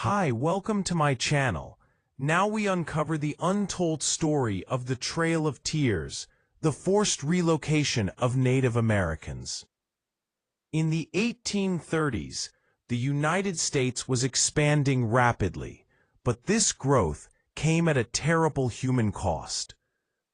Hi, welcome to my channel. Now we uncover the untold story of the Trail of Tears, the forced relocation of Native Americans. In the 1830s, the United States was expanding rapidly, but this growth came at a terrible human cost.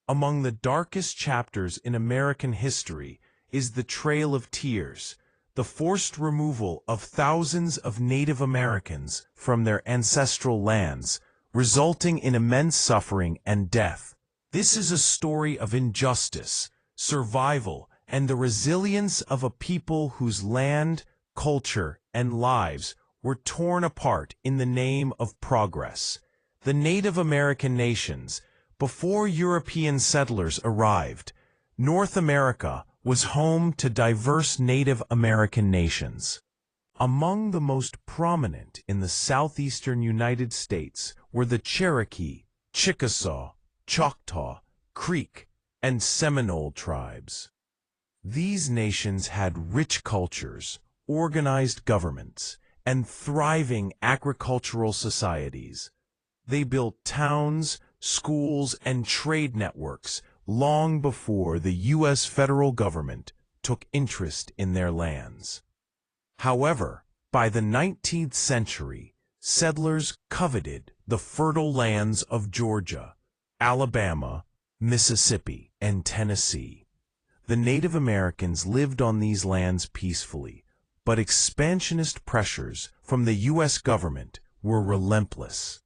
Among the darkest chapters in American history is the Trail of Tears, the forced removal of thousands of Native Americans from their ancestral lands, resulting in immense suffering and death. This is a story of injustice, survival, and the resilience of a people whose land, culture, and lives were torn apart in the name of progress. The Native American nations, before European settlers arrived, North America was home to diverse Native American nations. Among the most prominent in the southeastern United States were the Cherokee, Chickasaw, Choctaw, Creek, and Seminole tribes. These nations had rich cultures, organized governments, and thriving agricultural societies. They built towns, schools, and trade networks long before the U.S. federal government took interest in their lands. However, by the 19th century, settlers coveted the fertile lands of Georgia, Alabama, Mississippi, and Tennessee. The Native Americans lived on these lands peacefully, but expansionist pressures from the U.S. government were relentless.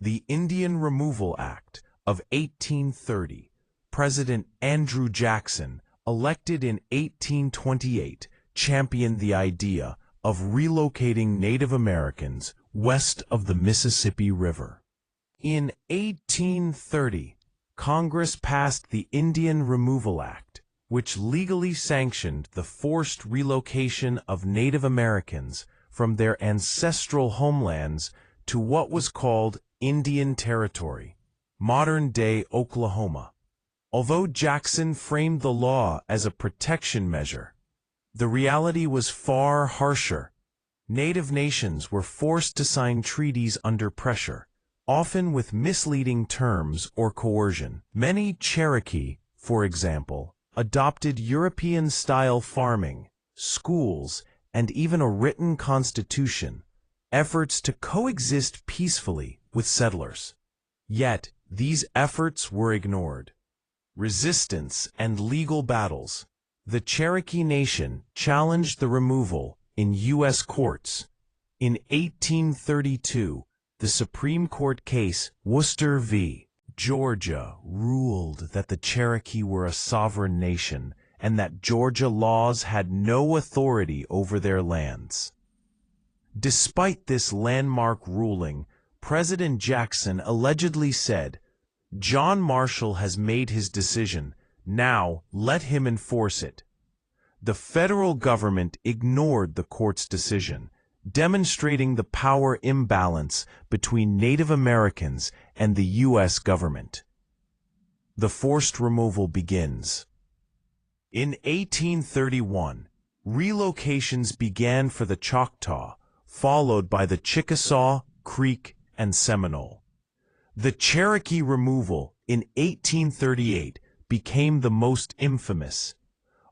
The Indian Removal Act of 1830, President Andrew Jackson, elected in 1828, championed the idea of relocating Native Americans west of the Mississippi River. In 1830, Congress passed the Indian Removal Act, which legally sanctioned the forced relocation of Native Americans from their ancestral homelands to what was called Indian Territory, modern-day Oklahoma. Although Jackson framed the law as a protection measure, the reality was far harsher. Native nations were forced to sign treaties under pressure, often with misleading terms or coercion. Many Cherokee, for example, adopted European-style farming, schools, and even a written constitution, efforts to coexist peacefully with settlers. Yet, these efforts were ignored. Resistance and legal battles. The Cherokee Nation challenged the removal in U.S. courts. In 1832, the Supreme Court case Worcester v. Georgia ruled that the Cherokee were a sovereign nation and that Georgia laws had no authority over their lands. Despite this landmark ruling, President Jackson allegedly said, "John Marshall has made his decision. Now let him enforce it." The federal government ignored the court's decision, demonstrating the power imbalance between Native Americans and the U.S. government. The forced removal begins. In 1831, relocations began for the Choctaw, followed by the Chickasaw, Creek, and Seminole. The Cherokee removal in 1838 became the most infamous.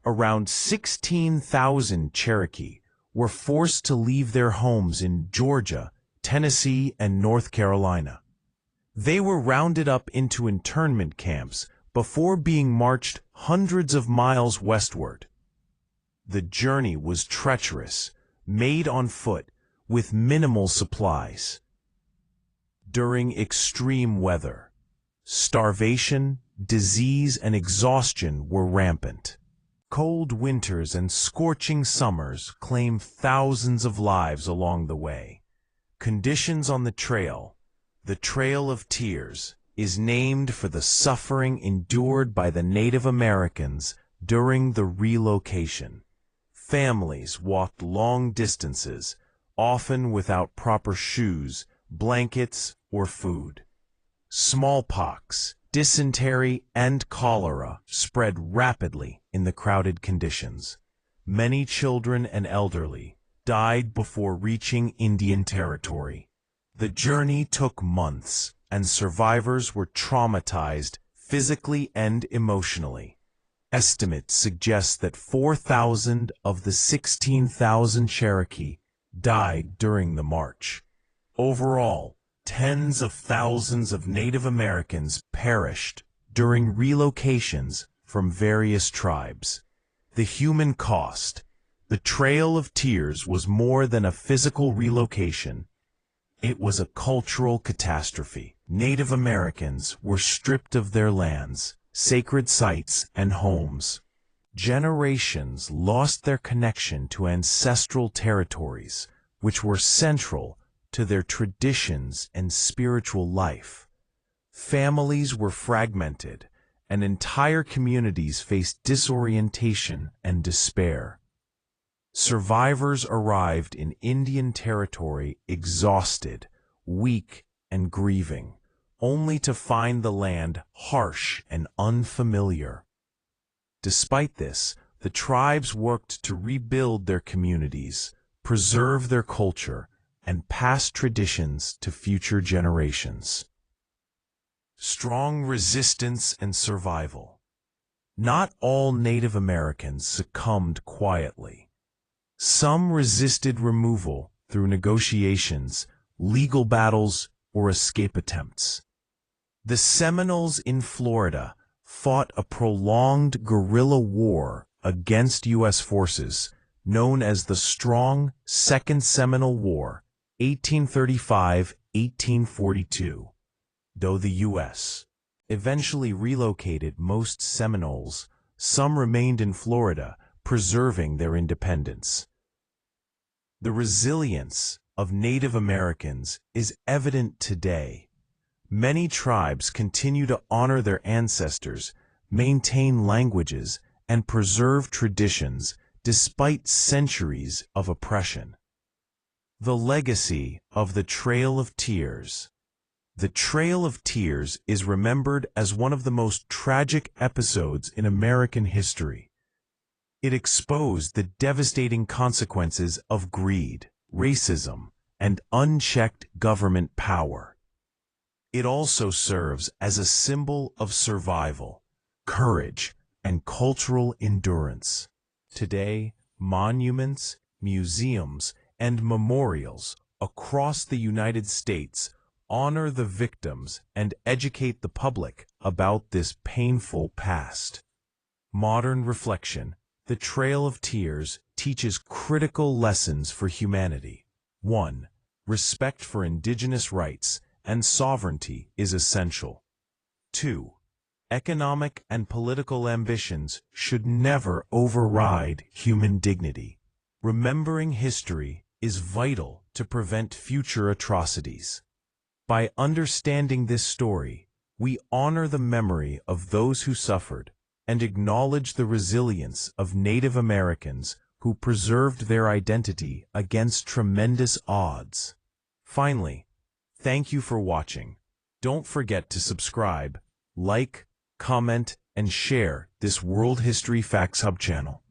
Around 16,000 Cherokee were forced to leave their homes in Georgia, Tennessee, and North Carolina. They were rounded up into internment camps before being marched hundreds of miles westward. The journey was treacherous, made on foot, with minimal supplies. During extreme weather, starvation, disease, and exhaustion were rampant. Cold winters and scorching summers claimed thousands of lives along the way. Conditions on the Trail of Tears, is named for the suffering endured by the Native Americans during the relocation. Families walked long distances, often without proper shoes, blankets, or food. Smallpox, dysentery, and cholera spread rapidly in the crowded conditions. Many children and elderly died before reaching Indian Territory. The journey took months, and survivors were traumatized physically and emotionally. Estimates suggest that 4,000 of the 16,000 Cherokee died during the march. Overall, tens of thousands of Native Americans perished during relocations from various tribes. The human cost. The Trail of Tears was more than a physical relocation. It was a cultural catastrophe. Native Americans were stripped of their lands, sacred sites, and homes. Generations lost their connection to ancestral territories, which were central to their traditions and spiritual life. Families were fragmented, and entire communities faced disorientation and despair. Survivors arrived in Indian Territory exhausted, weak, and grieving, only to find the land harsh and unfamiliar. Despite this, the tribes worked to rebuild their communities, preserve their culture, and pass traditions to future generations. Strong resistance and survival. Not all Native Americans succumbed quietly. Some resisted removal through negotiations, legal battles, or escape attempts. The Seminoles in Florida fought a prolonged guerrilla war against U.S. forces, known as the Strong Second Seminole War, 1835–1842. Though the U.S. eventually relocated most Seminoles, some remained in Florida, preserving their independence. The resilience of Native Americans is evident today. Many tribes continue to honor their ancestors, maintain languages, and preserve traditions despite centuries of oppression. The legacy of the Trail of Tears. The Trail of Tears is remembered as one of the most tragic episodes in American history. It exposed the devastating consequences of greed, racism, and unchecked government power. It also serves as a symbol of survival, courage, and cultural endurance. Today, monuments, museums, and memorials across the United States honor the victims and educate the public about this painful past. Modern reflection. The Trail of Tears teaches critical lessons for humanity. 1. Respect for indigenous rights and sovereignty is essential. 2. Economic and political ambitions should never override human dignity. Remembering history is vital to prevent future atrocities. By understanding this story, we honor the memory of those who suffered and acknowledge the resilience of Native Americans who preserved their identity against tremendous odds. Finally, thank you for watching. Don't forget to subscribe, like, comment, and share this World History Facts Hub channel.